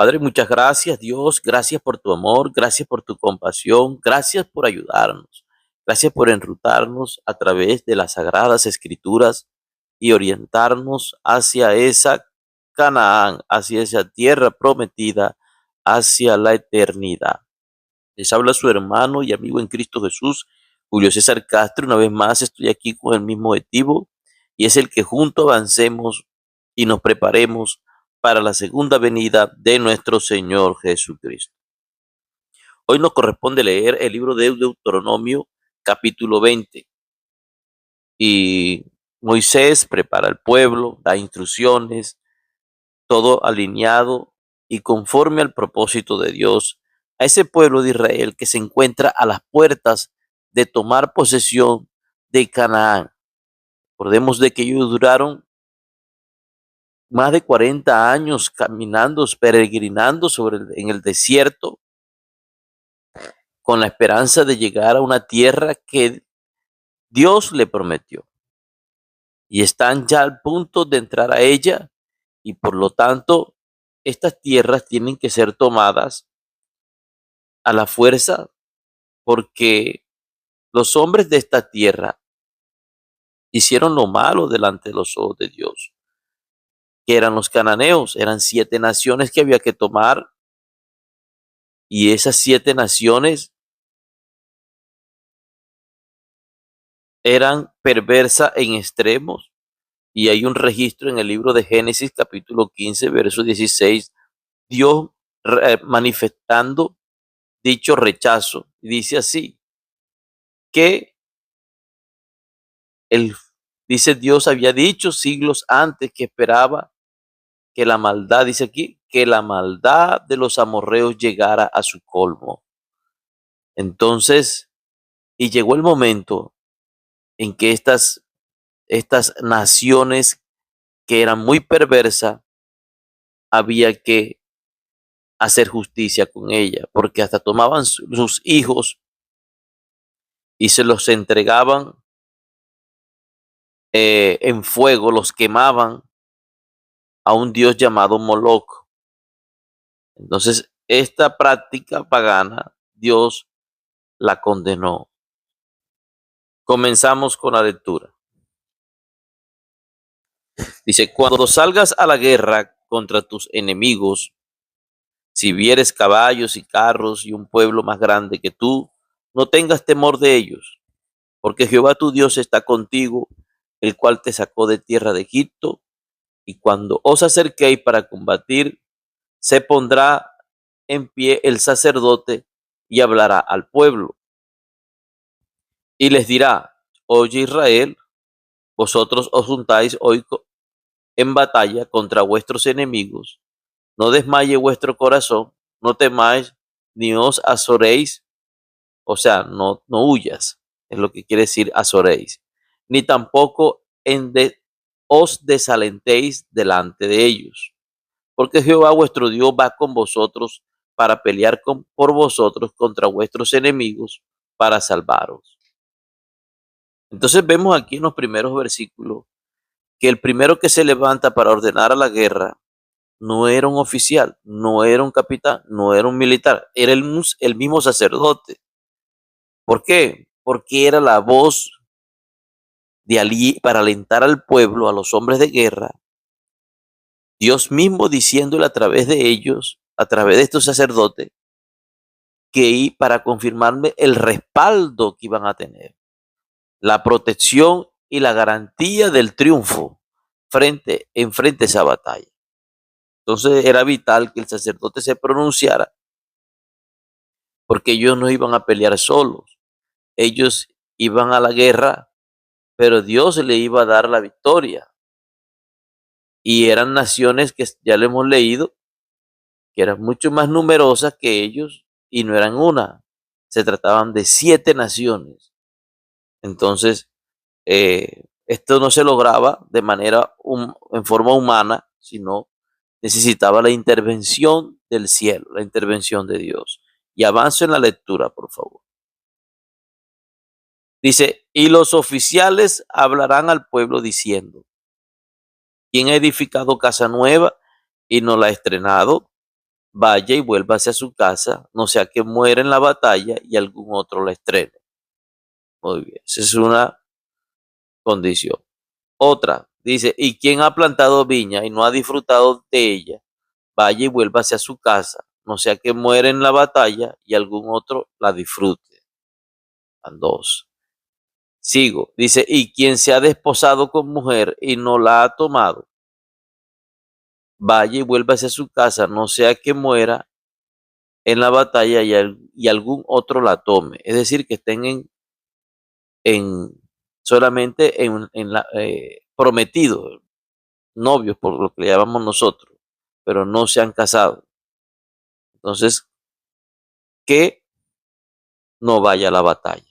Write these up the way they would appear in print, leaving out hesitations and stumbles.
Padre, muchas gracias, Dios. Gracias por tu amor, gracias por tu compasión, gracias por ayudarnos. Gracias por enrutarnos a través de las sagradas escrituras y orientarnos hacia esa Canaán, hacia esa tierra prometida, hacia la eternidad. Les habla su hermano y amigo en Cristo Jesús, Julio César Castro. Una vez más estoy aquí con el mismo objetivo y es el que juntos avancemos y nos preparemos para la segunda venida de nuestro Señor Jesucristo. Hoy nos corresponde leer el libro de Deuteronomio, capítulo 20. Y Moisés prepara al pueblo, da instrucciones, todo alineado y conforme al propósito de Dios a ese pueblo de Israel que se encuentra a las puertas de tomar posesión de Canaán. Recordemos de que ellos duraron más de 40 años caminando, peregrinando en el desierto, con la esperanza de llegar a una tierra que Dios le prometió. Y están ya al punto de entrar a ella, y por lo tanto, estas tierras tienen que ser tomadas a la fuerza, porque los hombres de esta tierra hicieron lo malo delante de los ojos de Dios, que eran los cananeos. Eran 7 naciones que había que tomar, y esas 7 naciones eran perversas en extremos, y hay un registro en el libro de Génesis capítulo 15 verso 16, Dios manifestando dicho rechazo. Y dice así, que el, dice Dios había dicho siglos antes que esperaba que la maldad, dice aquí, que la maldad de los amorreos llegara a su colmo. Entonces, y llegó el momento en que estas naciones que eran muy perversas, había que hacer justicia con ella, porque hasta tomaban sus hijos y se los entregaban en fuego, los quemaban a un dios llamado Moloch. Entonces, esta práctica pagana, Dios la condenó. Comenzamos con la lectura. Dice, cuando salgas a la guerra contra tus enemigos, si vieres caballos y carros y un pueblo más grande que tú, no tengas temor de ellos, porque Jehová tu Dios está contigo, el cual te sacó de tierra de Egipto, y cuando os acerquéis para combatir, se pondrá en pie el sacerdote y hablará al pueblo. Y les dirá, oye Israel, vosotros os juntáis hoy en batalla contra vuestros enemigos. No desmaye vuestro corazón, no temáis, ni os azoréis, o sea, no huyas, es lo que quiere decir azoréis, ni tampoco os desalentéis delante de ellos, porque Jehová vuestro Dios va con vosotros para pelear por vosotros contra vuestros enemigos, para salvaros. Entonces vemos aquí en los primeros versículos que el primero que se levanta para ordenar a la guerra no era un oficial, no era un capitán, no era un militar, era el mismo sacerdote. ¿Por qué? Porque era la voz para alentar al pueblo, a los hombres de guerra. Dios mismo diciéndole a través de ellos, a través de estos sacerdotes, que para confirmarme el respaldo que iban a tener, la protección y la garantía del triunfo en frente a esa batalla. Entonces era vital que el sacerdote se pronunciara, porque ellos no iban a pelear solos. Ellos iban a la guerra, pero Dios le iba a dar la victoria. Y eran naciones que ya le hemos leído, que eran mucho más numerosas que ellos, y no eran una, se trataban de 7 naciones. Entonces, esto no se lograba en forma humana, sino necesitaba la intervención del cielo, la intervención de Dios. Y avanzo en la lectura, por favor. Dice, y los oficiales hablarán al pueblo diciendo, ¿quién ha edificado casa nueva y no la ha estrenado? vaya y vuélvase a su casa, no sea que muera en la batalla y algún otro la estrene. Muy bien, esa es una condición. Otra, dice, ¿y quién ha plantado viña y no ha disfrutado de ella? Vaya y vuélvase a su casa, no sea que muera en la batalla y algún otro la disfrute. Van dos. Sigo, dice, ¿y quien se ha desposado con mujer y no la ha tomado? Vaya y vuélvase a su casa, no sea que muera en la batalla y algún otro la tome. Es decir, que estén en solamente en la, prometidos, novios, por lo que le llamamos nosotros, pero no se han casado. Entonces, que no vaya a la batalla.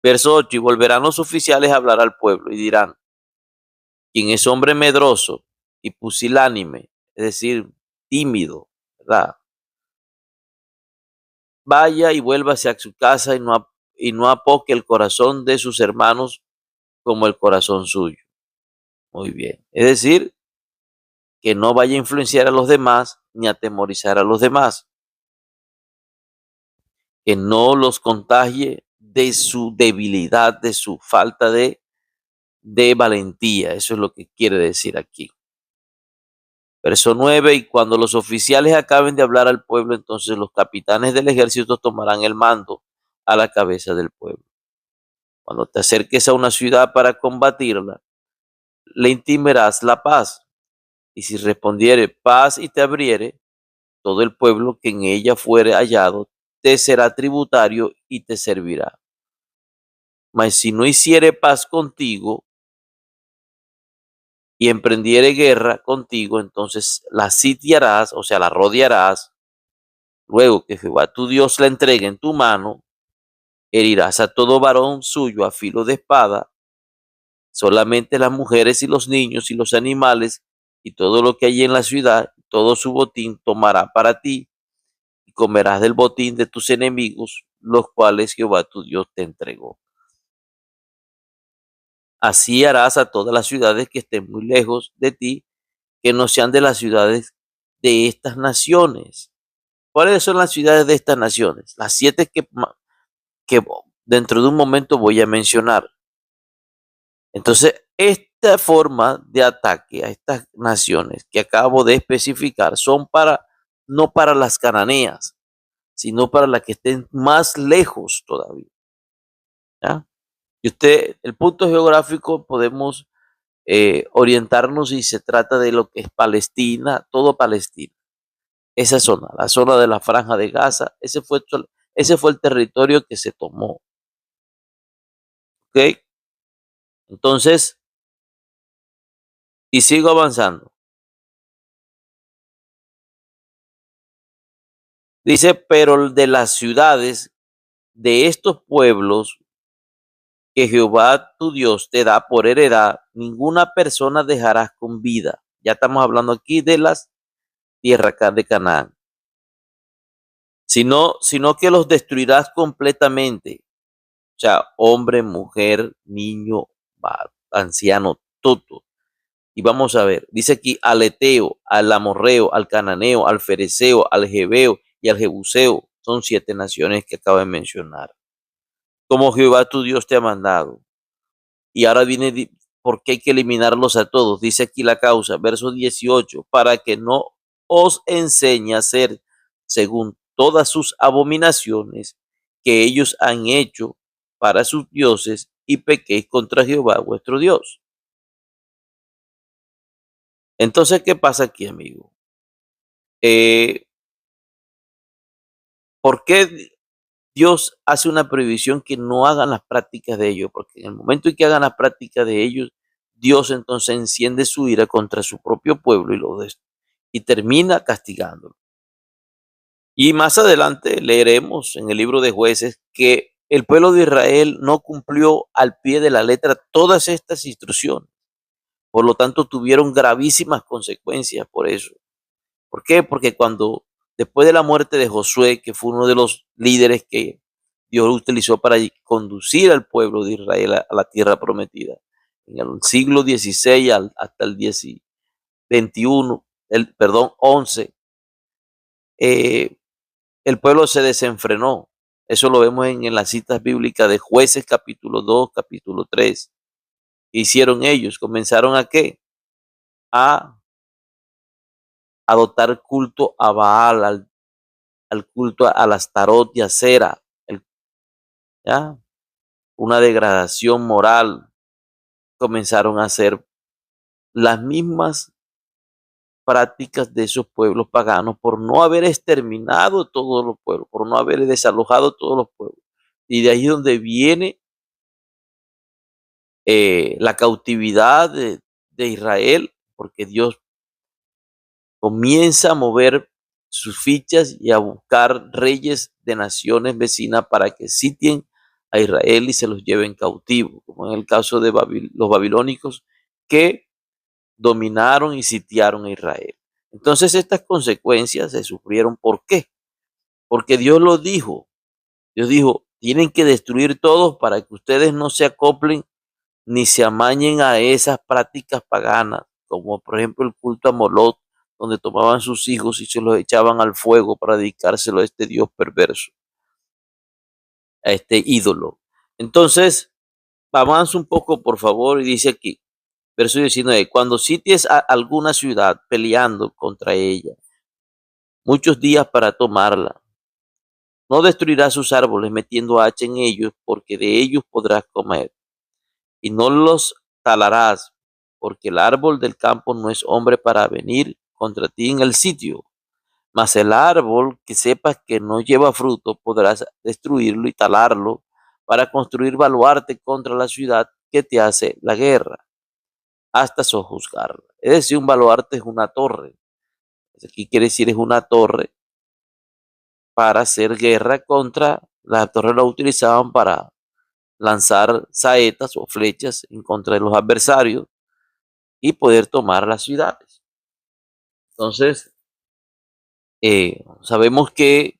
Verso 8, y volverán los oficiales a hablar al pueblo y dirán, quien es hombre medroso y pusilánime, es decir, tímido, ¿verdad? Vaya y vuélvase a su casa y no apoque el corazón de sus hermanos como el corazón suyo. Muy bien. Es decir, que no vaya a influenciar a los demás ni a atemorizar a los demás. Que no los contagie de su debilidad, de su falta de valentía. Eso es lo que quiere decir aquí. Verso 9, y cuando los oficiales acaben de hablar al pueblo, entonces los capitanes del ejército tomarán el mando a la cabeza del pueblo. Cuando te acerques a una ciudad para combatirla, le intimarás la paz. Y si respondiere paz y te abriere, todo el pueblo que en ella fuere hallado te será tributario y te servirá. Mas si no hiciere paz contigo y emprendiere guerra contigo, entonces la sitiarás, o sea, la rodearás. Luego que Jehová tu Dios la entregue en tu mano, herirás a todo varón suyo a filo de espada, solamente las mujeres y los niños y los animales y todo lo que hay en la ciudad, todo su botín tomará para ti, y comerás del botín de tus enemigos, los cuales Jehová tu Dios te entregó. Así harás a todas las ciudades que estén muy lejos de ti, que no sean de las ciudades de estas naciones. ¿Cuáles son las ciudades de estas naciones? Las 7 que dentro de un momento voy a mencionar. Entonces, esta forma de ataque a estas naciones que acabo de especificar son no para las cananeas, sino para las que estén más lejos todavía. ¿Ya? Y el punto geográfico podemos orientarnos si se trata de lo que es Palestina, todo Palestina. Esa zona, la zona de la Franja de Gaza, ese fue el territorio que se tomó. ¿Ok? Entonces, y sigo avanzando. Dice, pero de las ciudades de estos pueblos que Jehová tu Dios te da por heredad, ninguna persona dejarás con vida. Ya estamos hablando aquí de las tierras de Canaán. Sino que los destruirás completamente. O sea, hombre, mujer, niño, anciano, todo. Y vamos a ver, dice aquí al Eteo, al Amorreo, al Cananeo, al Fereceo, al Jebeo y al Jebuseo. Son 7 naciones que acabo de mencionar. Como Jehová tu Dios te ha mandado. Y ahora viene, ¿por qué hay que eliminarlos a todos? Dice aquí la causa, verso 18, para que no os enseñe a hacer según todas sus abominaciones que ellos han hecho para sus dioses y pequéis contra Jehová vuestro Dios. Entonces, ¿qué pasa aquí, amigo? ¿Por qué Dios hace una prohibición que no hagan las prácticas de ellos? Porque en el momento en que hagan las prácticas de ellos, Dios entonces enciende su ira contra su propio pueblo y termina castigándolo. Y más adelante leeremos en el libro de Jueces que el pueblo de Israel no cumplió al pie de la letra todas estas instrucciones. Por lo tanto, tuvieron gravísimas consecuencias por eso. ¿Por qué? Porque después de la muerte de Josué, que fue uno de los líderes que Dios utilizó para conducir al pueblo de Israel a la tierra prometida, en el siglo XVI hasta el 21, 11, eh, el pueblo se desenfrenó. Eso lo vemos en las citas bíblicas de Jueces capítulo 2, capítulo 3. ¿Qué hicieron ellos? Comenzaron a ¿qué? A adoptar culto a Baal, al culto al Astarot y a Sera, ¿ya? Una degradación moral. Comenzaron a hacer las mismas prácticas de esos pueblos paganos por no haber exterminado todos los pueblos, por no haber desalojado todos los pueblos. Y de ahí es donde viene la cautividad de Israel, porque Dios comienza a mover sus fichas y a buscar reyes de naciones vecinas para que sitien a Israel y se los lleven cautivo, como en el caso de los babilónicos que dominaron y sitiaron a Israel. Entonces estas consecuencias se sufrieron. ¿Por qué? Porque Dios lo dijo. Dios dijo, tienen que destruir todos para que ustedes no se acoplen ni se amañen a esas prácticas paganas, como por ejemplo el culto a Moloch, donde tomaban sus hijos y se los echaban al fuego para dedicárselo a este Dios perverso, a este ídolo. Entonces, avanza un poco, por favor, y dice aquí, verso 19, cuando sities a alguna ciudad peleando contra ella, muchos días para tomarla, no destruirás sus árboles metiendo hacha en ellos, porque de ellos podrás comer, y no los talarás, porque el árbol del campo no es hombre para venir contra ti en el sitio. Mas el árbol que sepas que no lleva fruto, podrás destruirlo y talarlo para construir baluarte contra la ciudad que te hace la guerra, hasta sojuzgarla. Es decir, un baluarte es una torre. Aquí quiere decir es una torre para hacer guerra contra, las torres la utilizaban para lanzar saetas o flechas en contra de los adversarios y poder tomar las ciudades. Entonces, sabemos que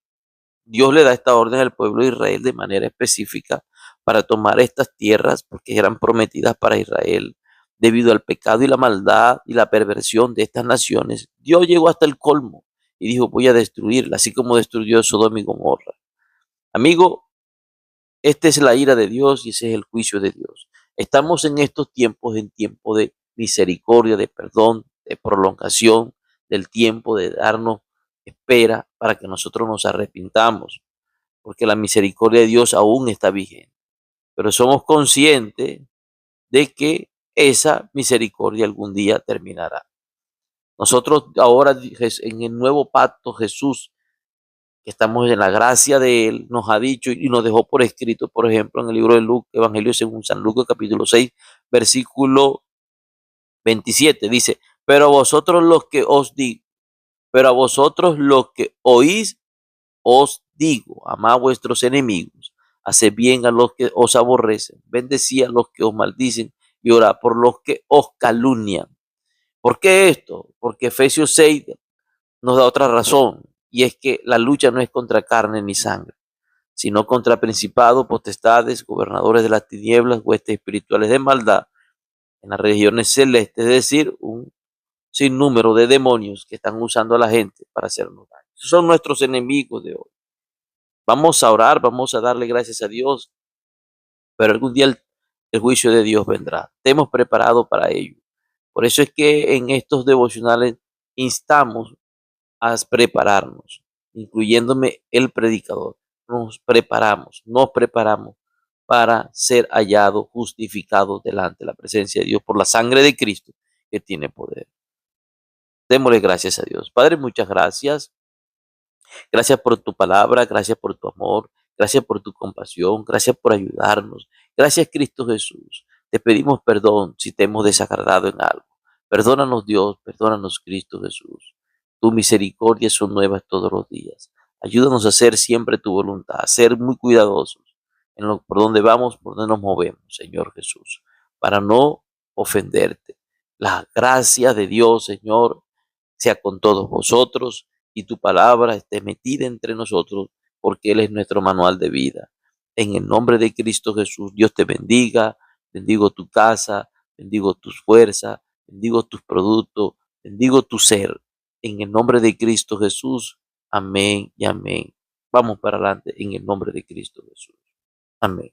Dios le da esta orden al pueblo de Israel de manera específica para tomar estas tierras porque eran prometidas para Israel. Debido al pecado y la maldad y la perversión de estas naciones, Dios llegó hasta el colmo y dijo, voy a destruirla, así como destruyó Sodoma y Gomorra. Amigo, esta es la ira de Dios y ese es el juicio de Dios. Estamos en estos tiempos, en tiempo de misericordia, de perdón, de prolongación del tiempo, de darnos espera para que nosotros nos arrepintamos, porque la misericordia de Dios aún está vigente. Pero somos conscientes de que esa misericordia algún día terminará. Nosotros ahora en el nuevo pacto Jesús, que estamos en la gracia de Él, nos ha dicho y nos dejó por escrito, por ejemplo, en el libro de Lucas, Evangelio según San Lucas, capítulo 6, versículo 27, dice, pero a vosotros los que os digo, pero a vosotros los que oís, os digo, amad a vuestros enemigos, haced bien a los que os aborrecen, bendecid a los que os maldicen y orad por los que os calumnian. ¿Por qué esto? Porque Efesios 6 nos da otra razón, y es que la lucha no es contra carne ni sangre, sino contra principados, potestades, gobernadores de las tinieblas, huestes espirituales de maldad en las regiones celestes, es decir, un sinnúmero de demonios que están usando a la gente para hacernos daño. Esos son nuestros enemigos de hoy. Vamos a orar, vamos a darle gracias a Dios, pero algún día el juicio de Dios vendrá. Estemos preparados para ello. Por eso es que en estos devocionales instamos a prepararnos, incluyéndome el predicador. Nos preparamos para ser hallados, justificados delante de la presencia de Dios por la sangre de Cristo que tiene poder. Démosle gracias a Dios. Padre, muchas gracias. Gracias por tu palabra, gracias por tu amor, gracias por tu compasión, gracias por ayudarnos. Gracias, Cristo Jesús. Te pedimos perdón si te hemos desagradado en algo. Perdónanos, Dios, perdónanos, Cristo Jesús. Tu misericordia son nuevas todos los días. Ayúdanos a hacer siempre tu voluntad, a ser muy cuidadosos por donde vamos, por donde nos movemos, Señor Jesús, para no ofenderte. La gracia de Dios, Señor, sea con todos vosotros y tu palabra esté metida entre nosotros, porque Él es nuestro manual de vida. En el nombre de Cristo Jesús, Dios te bendiga, bendigo tu casa, bendigo tus fuerzas, bendigo tus productos, bendigo tu ser. En el nombre de Cristo Jesús, Amén y amén. Vamos para adelante en el nombre de Cristo Jesús. Amén.